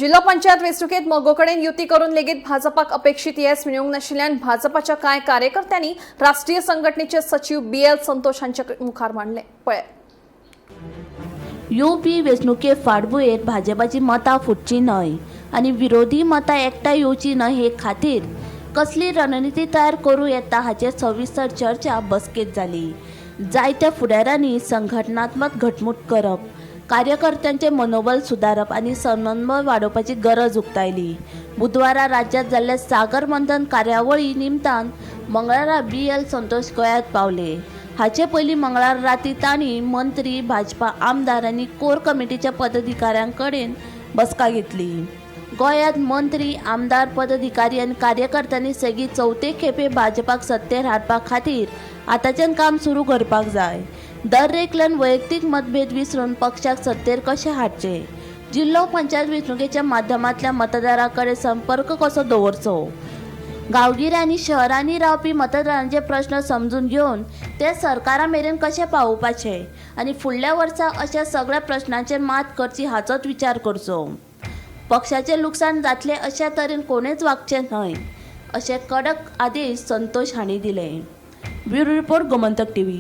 जिल्हा पंचायत वेंचणुकेत मोगोकडेन युती करून लेगीत भाजपाक अपेक्षित येस मेळूंक नाशिल्ल्यान भाजपाच्या कांय कार्यकर्त्यांनी राष्ट्रीय संघटनेचे सचिव BL संतोष हांचे मुखार मांडले। पळय यूपी वेंचणुके फाटभुंयेर भाजपाची मतां फुटची न्हय आनी विरोधी मतां एकठांय येवची न्हय हे खातीर कसली रणनीती तयार करूं येता हाचेर सविस्तर चर्चा बसकेंत जाली। जायत्या फुडाऱ्यांनी संघटनात्मक घटमूट करप, कार्यकर्त्यांचे मनोबल सुदारप आनी समन्वय वाडोवपाची गरज उक्तायली। बुधवारा राज्यात जाल्ल्या सागर मंथन कार्यावळी निमतान मंगळारा BL संतोष गोंयांत पावले। हाचे पयलीं मंगळार राती तांणी मंत्री, भाजपा आमदार आनी कोर कमिटीच्या पदाधिकाऱ्यांकडेन बसका घेतली। गोंयांत मंत्री, आमदार, पदाधिकारी आनी कार्यकर्त्यांनी सेगीत चवथे खेपे भाजपाक सत्तेर हाडपा खातीर आतांच्यान काम सुरू करपाक जाय। दरेकल्यान वैयक्तीक मतभेद विसरून पक्षाक सत्तेर कशें हाडचे, जिल्लो पंचायत वेंचणुकेच्या माध्यमांतल्या मतदारां कडेन संपर्क कसो दवरचो, गांवगिऱ्या आनी शहरांनी रावपी मतदारांचे प्रश्न समजून घेवन ते सरकारा मेरेन कशें पावोवपाचे आनी फुडल्या वर्सा अशा सगळ्या प्रश्नांचेर मात करची हाचोच विचार करचो। पक्षाचें लुकसाण जातलें अशा तरेन कोणेच वागचें न्हय अशें कडक आदेश संतोष हांणी दिले। Bureau report, Gomantak TV।